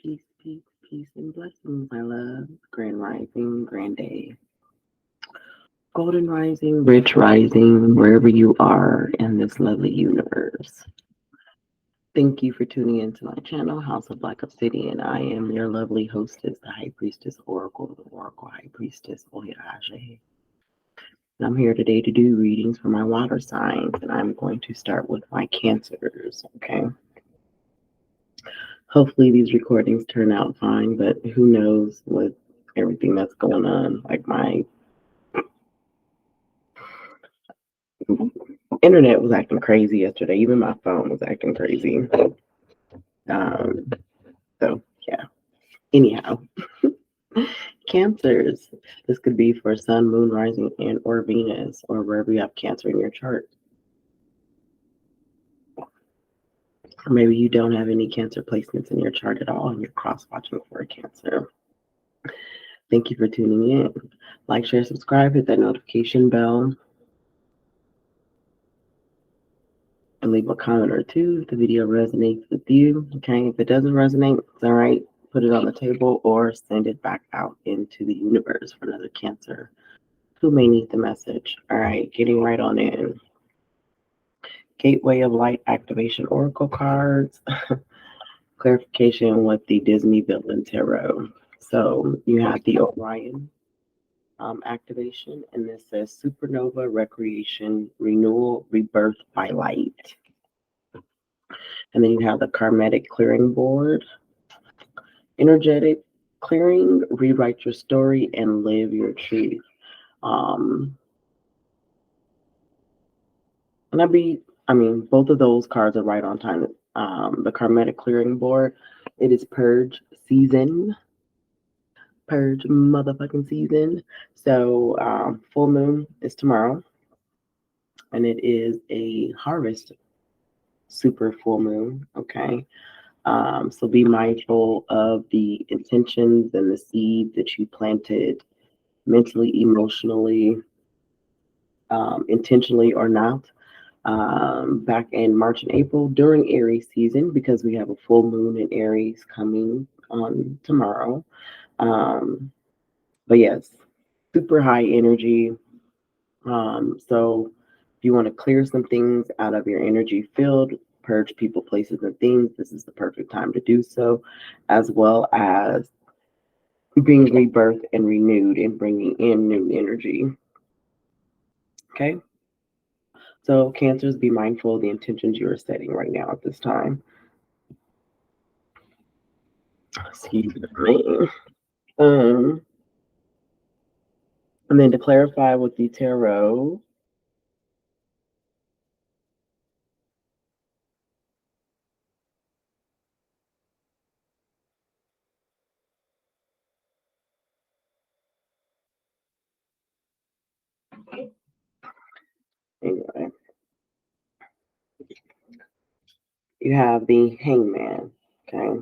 Peace, peace, peace, and blessings, my love. Grand rising, grand day. Golden rising, rich rising, wherever you are in this lovely universe. Thank you for tuning into my channel, House of Black Obsidian. I am your lovely hostess, the High Priestess Oracle, the Oracle High Priestess, Oyage. And I'm here today to do readings for my water signs, and I'm going to start with my Cancers, okay? Hopefully these recordings turn out fine, but who knows with everything that's going on. Like, my internet was acting crazy yesterday. Even my phone was acting crazy. So yeah. Anyhow, Cancers. This could be for Sun, Moon, Rising, and or Venus, or wherever you have Cancer in your chart. Or maybe you don't have any Cancer placements in your chart at all, and you're cross-watching for a Cancer. Thank you for tuning in. Like, share, subscribe, hit that notification bell, and leave a comment or two if the video resonates with you. Okay, if it doesn't resonate, it's all right. Put it on the table or send it back out into the universe for another Cancer who may need the message. All right, getting right on in. Gateway of Light Activation Oracle cards. Clarification with the Disney Villain Tarot. So you have the Orion activation, and this says Supernova, Recreation, Renewal, Rebirth by Light. And then you have the Karmic Clearing Board. Energetic clearing, rewrite your story, and live your truth. And both of those cards are right on time. The Karmic Clearing Board, it is purge season. Purge motherfucking season. So full moon is tomorrow, and it is a harvest super full moon. Okay. So be mindful of the intentions and the seeds that you planted mentally, emotionally, intentionally or not, back in March and April during Aries season, because we have a full moon in Aries coming on tomorrow. But yes, super high energy. So if you want to clear some things out of your energy field, purge people, places, and things, this is the perfect time to do so, as well as being rebirthed and renewed and bringing in new energy. Okay. So Cancers, be mindful of the intentions you are setting right now at this time. Excuse me. And then to clarify with the tarot, anyway, you have the Hangman. Okay.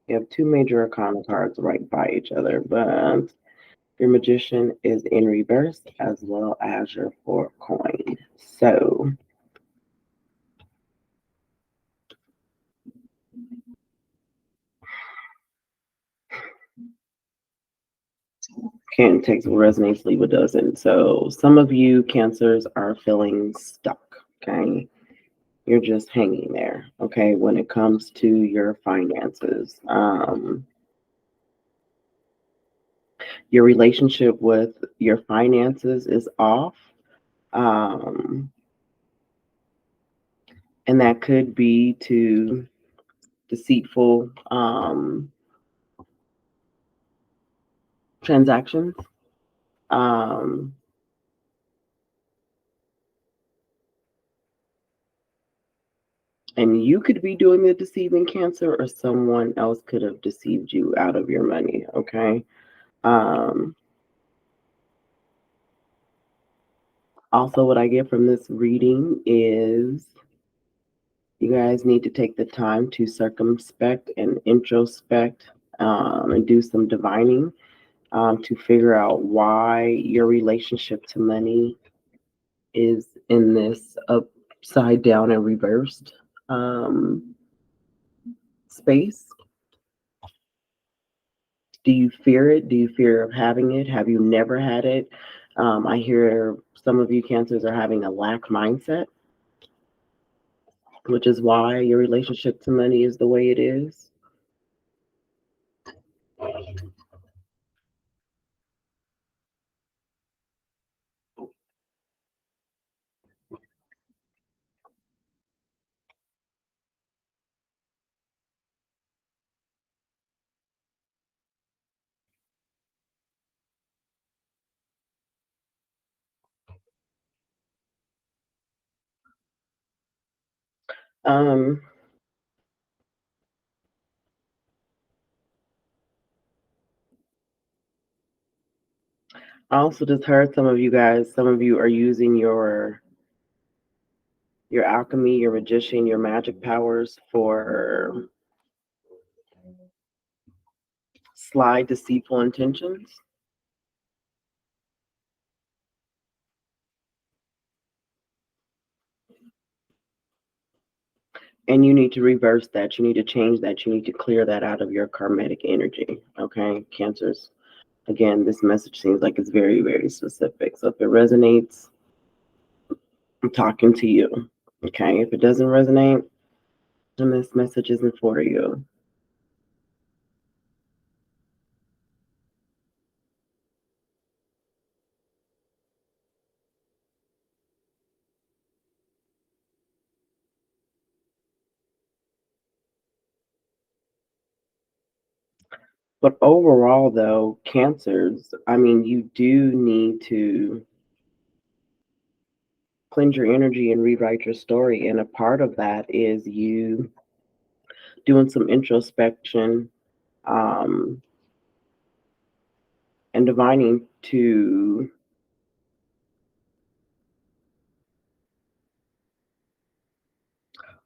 You have two major arcana cards right by each other, but your Magician is in reverse as well as your Four of Coins. So can't take what resonates, leave what doesn't. So some of you Cancers are feeling stuck. Okay. You're just hanging there. Okay. When it comes to your finances, your relationship with your finances is off. And that could be to deceitful transactions. And you could be doing the deceiving, Cancer, or someone else could have deceived you out of your money. Okay. Also, what I get from this reading is you guys need to take the time to circumspect and introspect and do some divining to figure out why your relationship to money is in this upside down and reversed space. Do you fear it? Do you fear of having it? Have you never had it? I hear some of you Cancers are having a lack mindset, which is why your relationship to money is the way it is. Um, I also just heard some of you are using your alchemy, your magician, your magic powers for sly, deceitful intentions. And you need to reverse that. You need to change that. You need to clear that out of your karmic energy. Okay, Cancers. Again, this message seems like it's very, very specific. So if it resonates, I'm talking to you. Okay, if it doesn't resonate, then this message isn't for you. But overall, though, Cancers, I mean, you do need to cleanse your energy and rewrite your story. And a part of that is you doing some introspection and divining to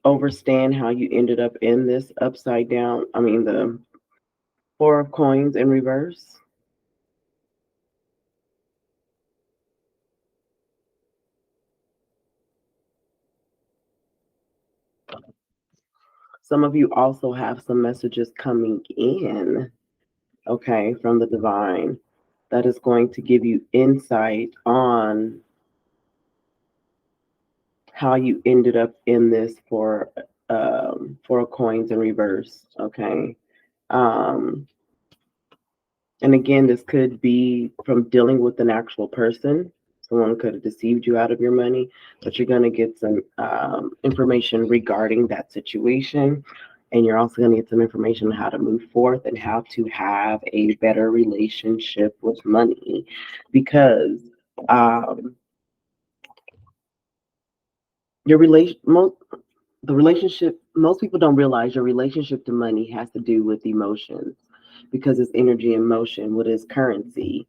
understand how you ended up in this upside down. I mean, the Four of Coins in reverse. Some of you also have some messages coming in, okay, from the divine that is going to give you insight on how you ended up in this Four of Coins in reverse, okay. Um, and again, this could be from dealing with an actual person. Someone could have deceived you out of your money, but you're going to get some information regarding that situation. And you're also going to get some information on how to move forth and how to have a better relationship with money. Because your the relationship, most people don't realize your relationship to money has to do with emotions because it's energy and motion. What is currency?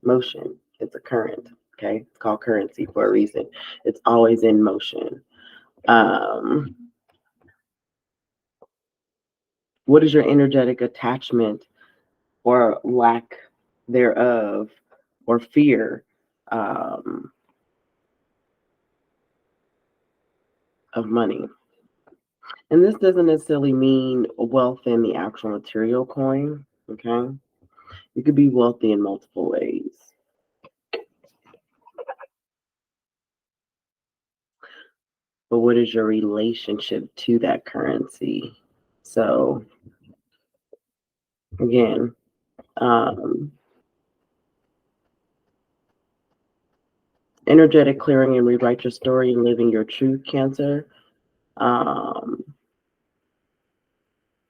Motion. It's a current. Okay. It's called currency for a reason. It's always in motion. Um, what is your energetic attachment or lack thereof or fear of money? And this doesn't necessarily mean wealth in the actual material coin. Okay. You could be wealthy in multiple ways. But what is your relationship to that currency? So, again, energetic clearing and rewrite your story and living your truth, Cancer. Um,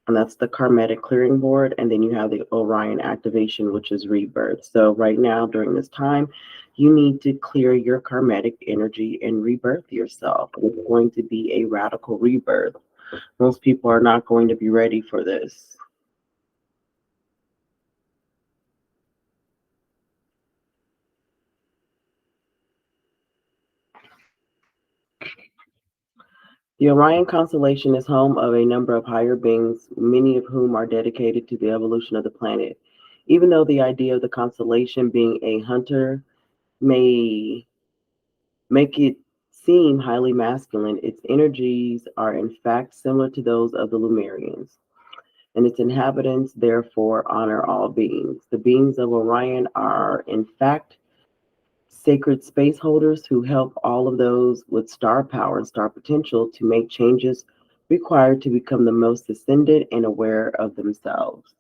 and that's the karmatic clearing board. And then you have the Orion activation, which is rebirth. So right now, during this time, you need to clear your karmatic energy and rebirth yourself. It's going to be a radical rebirth. Most people are not going to be ready for this. The Orion constellation is home of a number of higher beings, many of whom are dedicated to the evolution of the planet. Even though the idea of the constellation being a hunter may make it seem highly masculine, its energies are in fact similar to those of the Lemurians. and its inhabitants therefore honor all beings. The beings of Orion are, in fact, sacred space holders who help all of those with star power and star potential to make changes required to become the most ascended and aware of themselves.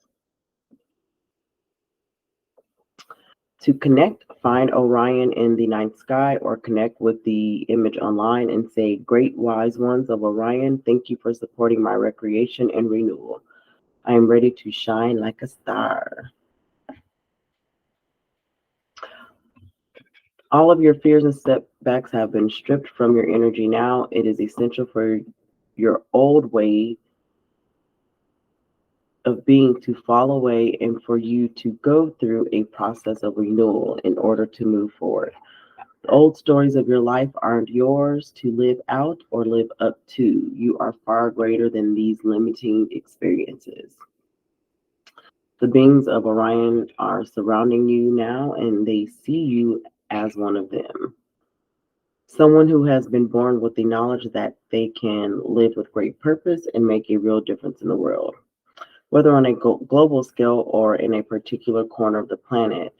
To connect, find Orion in the night sky or connect with the image online and say, "Great wise ones of Orion, thank you for supporting my recreation and renewal. I am ready to shine like a star." All of your fears and setbacks have been stripped from your energy now. It is essential for your old way of being to fall away and for you to go through a process of renewal in order to move forward. The old stories of your life aren't yours to live out or live up to. You are far greater than these limiting experiences. The beings of Orion are surrounding you now, and they see you as one of them. Someone who has been born with the knowledge that they can live with great purpose and make a real difference in the world, whether on a global scale or in a particular corner of the planet.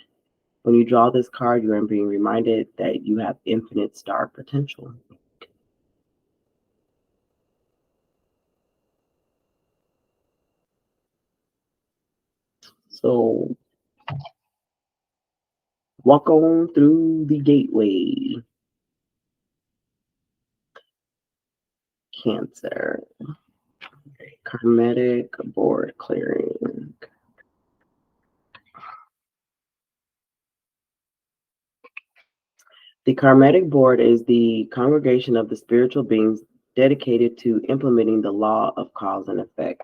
When you draw this card, you are being reminded that you have infinite star potential. So walk on through the gateway. Cancer. Karmic board clearing. The Karmic board is the congregation of the spiritual beings dedicated to implementing the law of cause and effect.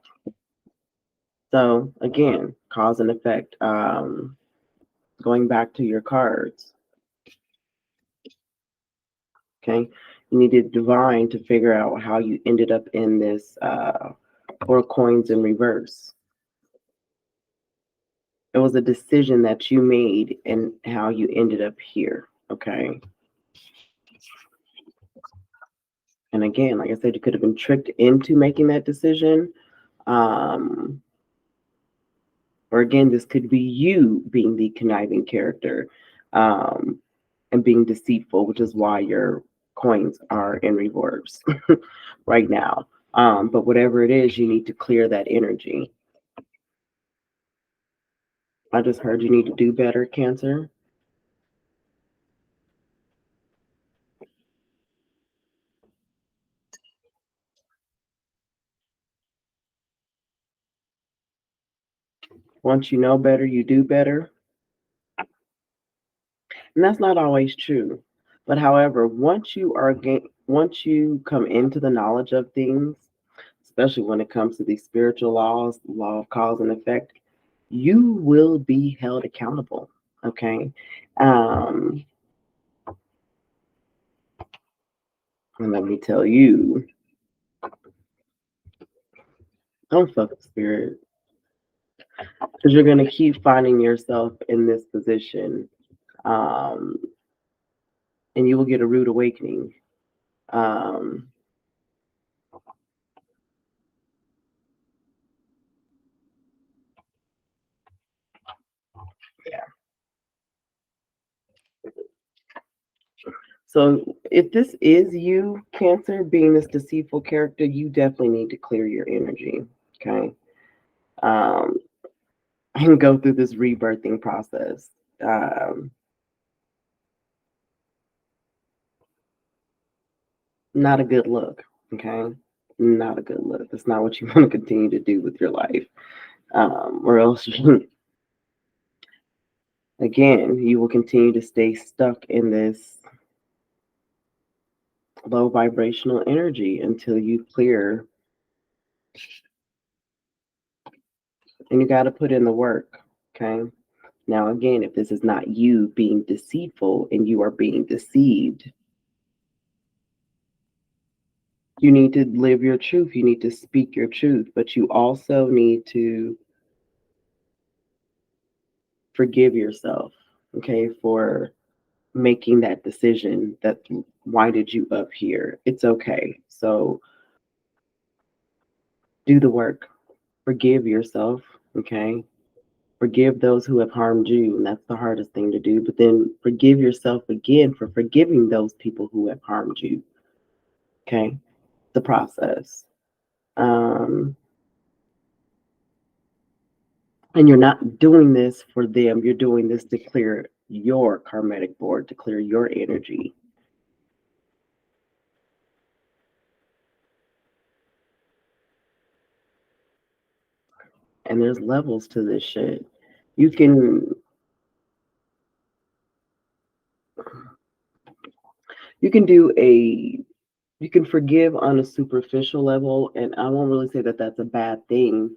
So again, cause and effect. Going back to your cards. Okay, you needed divine to figure out how you ended up in this 4 coins in reverse. It was a decision that you made and how you ended up here. Okay. And again, like I said, you could have been tricked into making that decision. Or again, this could be you being the conniving character and being deceitful, which is why your coins are in reverse right now. But whatever it is, you need to clear that energy. I just heard you need to do better, Cancer. Once you know better, you do better. And that's not always true. But however, once you come into the knowledge of things, especially when it comes to these spiritual laws, law of cause and effect, you will be held accountable. Okay. And let me tell you, don't fuck with spirit. Because you're gonna keep finding yourself in this position. Um, and you will get a rude awakening. Um, yeah. So if this is you, Cancer, being this deceitful character, you definitely need to clear your energy. Okay. Um, and go through this rebirthing process. Um, Not a good look. Okay. Not a good look. That's not what you want to continue to do with your life. Or else, again, you will continue to stay stuck in this low vibrational energy until you clear. And you got to put in the work. Okay. Now, again, if this is not you being deceitful and you are being deceived, you need to live your truth. You need to speak your truth, but you also need to forgive yourself, okay, for making that decision that why did you up here? It's okay. So do the work. Forgive yourself, okay? Forgive those who have harmed you, and that's the hardest thing to do. But then forgive yourself again for forgiving those people who have harmed you, okay? The process. And you're not doing this for them. You're doing this to clear your karmic board, to clear your energy. And there's levels to this shit. You can you can forgive on a superficial level, and I won't really say that that's a bad thing.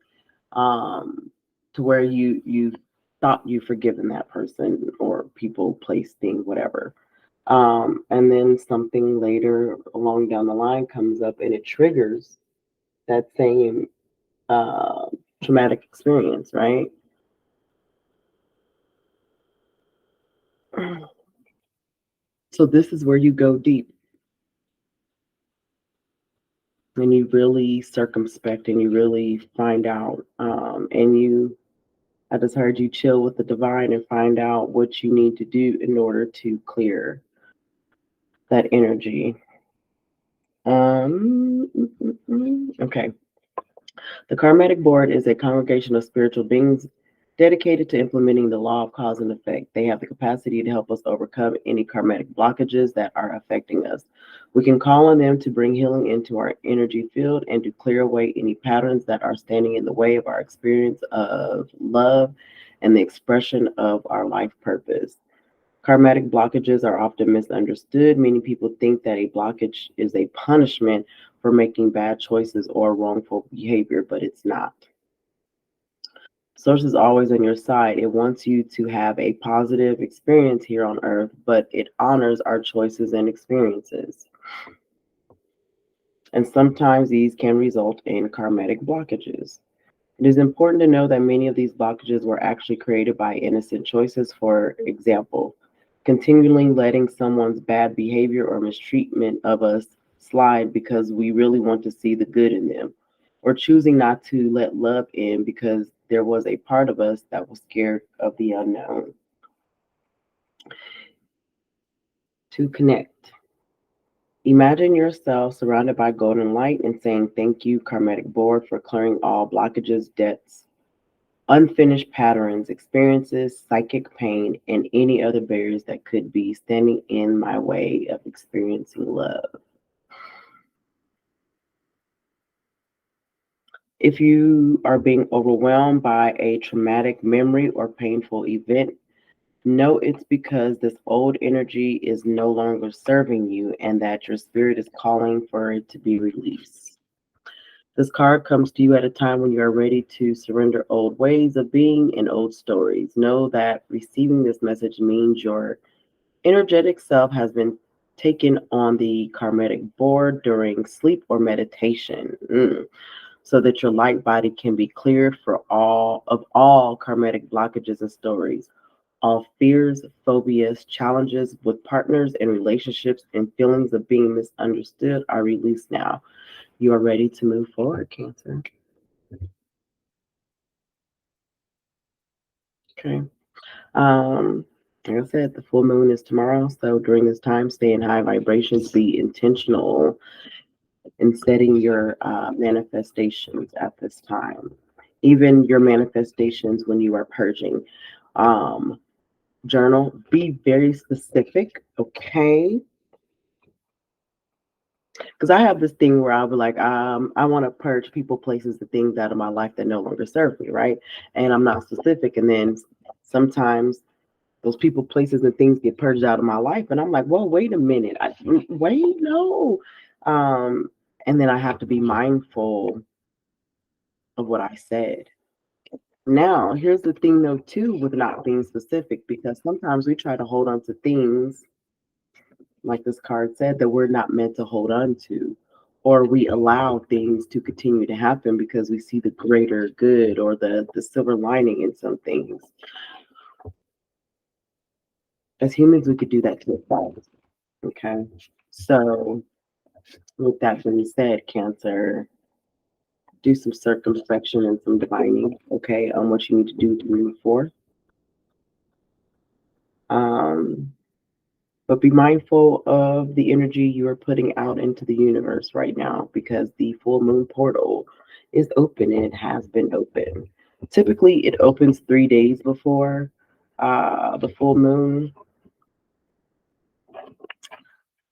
To where you thought you forgiven that person or people, place, thing, whatever. And then something later along down the line comes up and it triggers that same uh, traumatic experience, right? So this is where you go deep and you really circumspect and you really find out. And you, I just heard you chill with the divine and find out what you need to do in order to clear that energy. Okay. The Karmatic Board is a congregation of spiritual beings dedicated to implementing the law of cause and effect. They have the capacity to help us overcome any karmatic blockages that are affecting us. We can call on them to bring healing into our energy field and to clear away any patterns that are standing in the way of our experience of love and the expression of our life purpose. Karmatic blockages are often misunderstood. Many people think that a blockage is a punishment for making bad choices or wrongful behavior, but it's not. Source is always on your side. It wants you to have a positive experience here on earth, but it honors our choices and experiences. And sometimes these can result in karmatic blockages. It is important to know that many of these blockages were actually created by innocent choices. For example, continually letting someone's bad behavior or mistreatment of us slide because we really want to see the good in them, or choosing not to let love in because there was a part of us that was scared of the unknown. To connect. Imagine yourself surrounded by golden light and saying, "Thank you, Karmatic Board, for clearing all blockages, debts, unfinished patterns, experiences, psychic pain, and any other barriers that could be standing in my way of experiencing love." If you are being overwhelmed by a traumatic memory or painful event, know it's because this old energy is no longer serving you and that your spirit is calling for it to be released. This card comes to you at a time when you are ready to surrender old ways of being and old stories. Know that receiving this message means your energetic self has been taken on the karmatic board during sleep or meditation, so that your light body can be cleared for all karmatic blockages and stories. All fears, phobias, challenges with partners and relationships, and feelings of being misunderstood are released now. You are ready to move forward, Cancer. Okay. Like I said, the full moon is tomorrow. So during this time, stay in high vibrations, be intentional in setting your manifestations at this time. Even your manifestations when you are purging. Um, Journal, be very specific, okay? Because I have this thing where I'll be like, I want to purge people, places, and things out of my life that no longer serve me, right? And I'm not specific. And then sometimes those people, places, and things get purged out of my life, and I'm like, well, wait a minute, wait, no. And then I have to be mindful of what I said. Now, here's the thing, though, too, with not being specific, because sometimes we try to hold on to things, like this card said, that we're not meant to hold on to, or we allow things to continue to happen because we see the greater good or the silver lining in some things. As humans, we could do that to ourselves. Okay. So, with that being said, Cancer, do some circumspection and some divining, okay, on what you need to do to move forward. But be mindful of the energy you are putting out into the universe right now, because the full moon portal is open and it has been open. Typically, it opens 3 days before the full moon.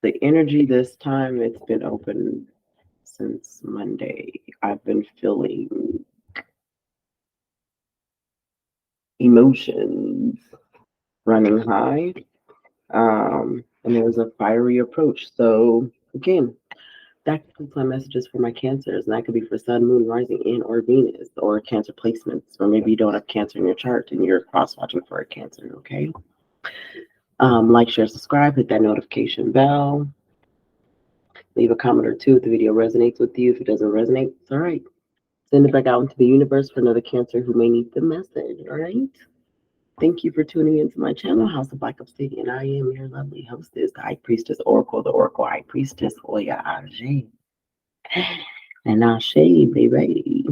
The energy this time, it's been open since Monday. I've been feeling emotions running high. And there was a fiery approach. So again, that concludes my messages for my Cancers, and that could be for Sun, Moon, Rising, and or Venus, or Cancer placements, or maybe you don't have Cancer in your chart and you're cross-watching for a Cancer. Okay. Like, share, subscribe, hit that notification bell. Leave a comment or two if the video resonates with you. If it doesn't resonate, it's all right. Send it back out into the universe for another Cancer who may need the message. All right. Thank you for tuning into my channel, House of Black Obsidian. I am your lovely hostess, the High Priestess Oracle, the Oracle High Priestess, Oya Ajay. And Ashe, baby.